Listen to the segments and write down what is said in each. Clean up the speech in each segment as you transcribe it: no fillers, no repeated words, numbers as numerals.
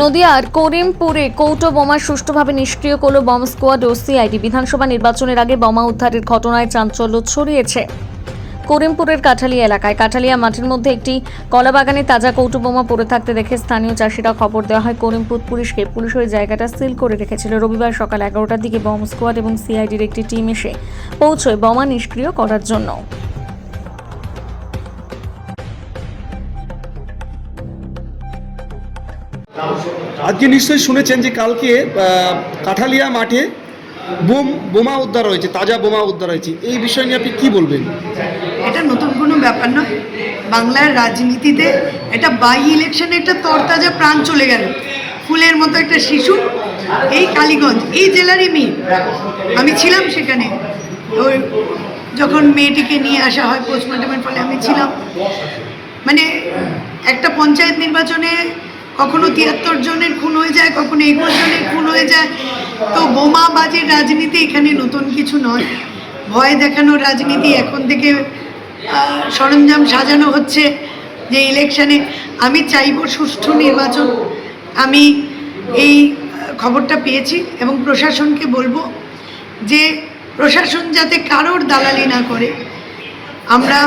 নদিয়ার করিমপুরে কৌটো বোমা সুষ্ঠুভাবে নিষ্ক্রিয় করল বম স্কোয়াড ও সিআইডি। বিধানসভা নির্বাচনের আগে বোমা উদ্ধারের ঘটনায় চাঞ্চল্য ছড়িয়েছে করিমপুরের কাঠালিয়া এলাকায়। কাঠালিয়া মাঠের মধ্যে একটি কলাবাগানে তাজা কৌটো বোমা পড়ে থাকতে দেখে স্থানীয় চাষিরা খবর দেওয়া হয় করিমপুর পুলিশকে। পুলিশ ওই জায়গাটা সিল করে রেখেছিল। রবিবার সকাল 11টার দিকে বম স্কোয়াড এবং সিআইডির একটি টিম এসে পৌঁছয় বোমা নিষ্ক্রিয় করার জন্য। আজকে নিশ্চয়ই শুনেছেন যে কালকে কাঠালিয়া মাঠে বোমা উদ্ধার হয়েছে, তাজা বোমা উদ্ধার হয়েছে। এই বিষয় নিয়ে আপনি কি বলবেন? এটা নতুন কোনো ব্যাপার নয়। বাংলার রাজনীতিতে এটা বাই ইলেকশনে একটা তরতাজা প্রাণ চলে গেল। ফুলের মতো একটা শিশু এই কালীগঞ্জ, এই জেলারই মেয়ে। আমি ছিলাম সেখানে, ওই যখন মেয়েটিকে নিয়ে আসা হয় পোস্টমর্টমের ফলে আমি ছিলাম। মানে একটা পঞ্চায়েত নির্বাচনে কখনো 73 জনের খুন হয়ে যায়, কখনো 21 জনের খুন হয়ে যায়। তো বোমাবাজির রাজনীতি এখানে নতুন কিছু নয়। ভয় দেখানোর রাজনীতি এখন থেকে সরঞ্জাম সাজানো হচ্ছে যে ইলেকশনে। আমি চাইব সুষ্ঠু নির্বাচন। আমি এই খবরটা পেয়েছি এবং প্রশাসনকে বলবো যে প্রশাসন যাতে কারোর দালালি না করে। আমরা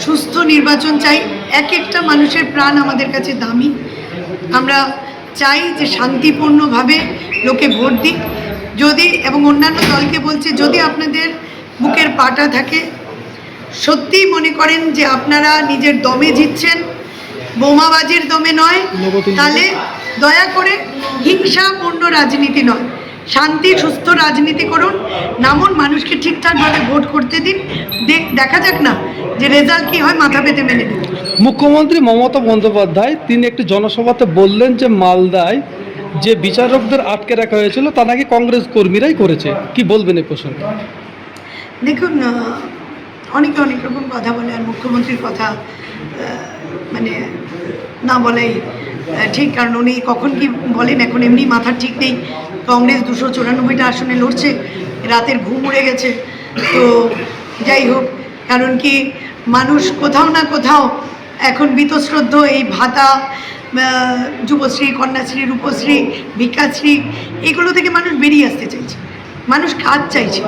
সুস্থ নির্বাচন চাই। এক একটা মানুষের প্রাণ আমাদের কাছে দামি। আমরা চাই যে শান্তিপূর্ণভাবে লোকে ভোট দিক। যদি এবং অন্যান্য দলকে বলছে, যদি আপনাদের বুকের পাটা থাকে, সত্যিই মনে করেন যে আপনারা নিজের দমে জিতছেন, বোমাবাজির দমে নয়, তাহলে দয়া করে হিংসাপূর্ণ রাজনীতি নয়, শান্তি সুস্থ রাজনীতি করুন। নামুন, মানুষকে ঠিকঠাকভাবে ভোট করতে দিন। দেখা যাক না যে রেজাল্ট কী হয়, মাথা পেতে মেনে নিন। মুখ্যমন্ত্রী মমতা বন্দ্যোপাধ্যায় তিনি একটি জনসভাতে বললেন যে মালদায় যে বিচারকদের আটকে রাখা হয়েছিল তা নাকি কংগ্রেস কর্মীরাই করেছে। কি বলবেন এই প্রসঙ্গে? দেখুন, অনেকে অনেক রকম কথা বলে, আর মুখ্যমন্ত্রীর কথা মানে না বলাই ঠিক। কারণ উনি কখন কি বলেন এখন এমনি মাথার ঠিক নেই। কংগ্রেস 294টা আসনে লড়ছে, রাতের ঘুম উড়ে গেছে। তো যাই হোক, কারণ কি মানুষ কোথাও না কোথাও এখন বীতশ্রদ্ধ। এই ভাতা, যুবশ্রী, কন্যাশ্রী, রূপশ্রী, ভিক্ষাশ্রী, এগুলো থেকে মানুষ বেরিয়ে আসতে চাইছে। মানুষ কাজ চাইছে,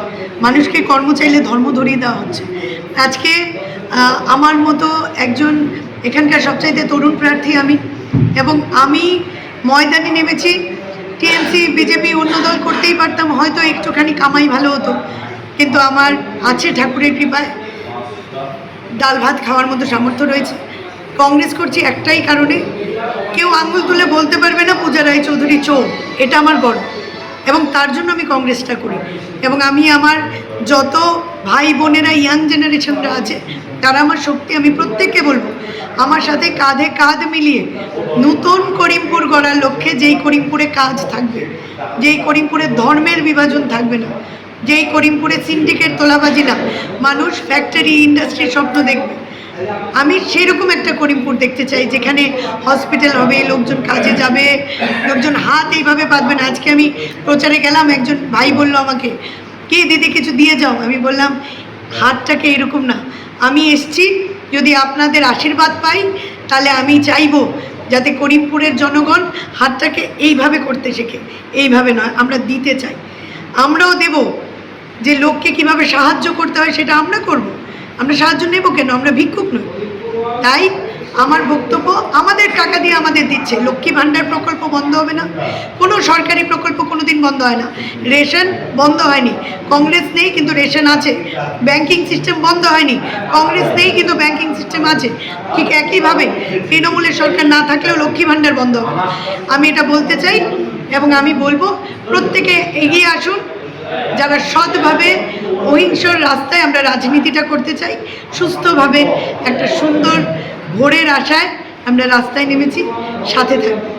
মানুষকে কর্ম চাইলে ধর্ম ধরিয়ে দেওয়া হচ্ছে। আজকে আমার মতো একজন এখানকার সবচাইতে তরুণ প্রার্থী আমি, এবং আমি ময়দানে নেমেছি। টিএমসি, বিজেপি, অন্য দল করতেই পারতাম, হয়তো একটুখানি কামাই ভালো হতো, কিন্তু আমার আছে ঠাকুরের কৃপায় ডাল ভাত খাওয়ার মতো সামর্থ্য রয়েছে। কংগ্রেস করছি একটাই কারণে, কেউ আঙুল তুলে বলতে পারবে না পূজা রায়চৌধুরী চোর। এটা আমার গর্ব, এবং তার জন্য আমি কংগ্রেসটা করি। এবং আমি আমার যত ভাই বোনেরা, ইয়াং জেনারেশনরা আছে, তারা আমার শক্তি। আমি প্রত্যেককে বলবো আমার সাথে কাঁধে কাঁধ মিলিয়ে নতুন করিমপুর গড়ার লক্ষ্যে, যেই করিমপুরে কাজ থাকবে, যেই করিমপুরে ধর্মের বিভাজন থাকবে না, যেই করিমপুরে সিন্ডিকেট তোলাবাজি না, মানুষ ফ্যাক্টরি, ইন্ডাস্ট্রির স্বপ্ন দেখবে। আমি সেরকম একটা করিমপুর দেখতে চাই, যেখানে হসপিটাল হবে, লোকজন কাজে যাবে, লোকজন হাত এইভাবে পাতবে না। আজকে আমি প্রচারে গেলাম, একজন ভাই বলল আমাকে, কি দিদি কিছু দিয়ে যাও। আমি বললাম হাতটাকে এরকম না, আমি এসছি যদি আপনাদের আশীর্বাদ পাই, তাহলে আমি চাইবো যাতে করিমপুরের জনগণ হাতটাকে এইভাবে করতে শেখে। এইভাবে নয়, আমরা দিতে চাই, আমরাও দেব। যে লোককে কিভাবে সাহায্য করতে হয় সেটা আমরা করব। আমরা সাহায্য নেব কেন? আমরা ভিক্ষুক নই। তাই আমার বক্তব্য, আমাদের টাকা দিয়ে আমাদের দিচ্ছে। লক্ষ্মী ভাণ্ডার প্রকল্প বন্ধ হবে না, কোনো সরকারি প্রকল্প কোনো দিন বন্ধ হয় না। রেশন বন্ধ হয়নি, কংগ্রেস নেই কিন্তু রেশন আছে। ব্যাংকিং সিস্টেম বন্ধ হয়নি, কংগ্রেস নেই কিন্তু ব্যাংকিং সিস্টেম আছে। ঠিক একইভাবে তৃণমূলের সরকার না থাকলেও লক্ষ্মী ভাণ্ডার বন্ধ হবে না। আমি এটা বলতে চাই, এবং আমি বলবো প্রত্যেকে এগিয়ে আসুন। যারা সৎভাবে, অহিংসর রাস্তায় আমরা রাজনীতিটা করতে চাই, সুস্থভাবে একটা সুন্দর ভোরের আশায় আমরা রাস্তায় নেমেছি, সাথে থাকবো।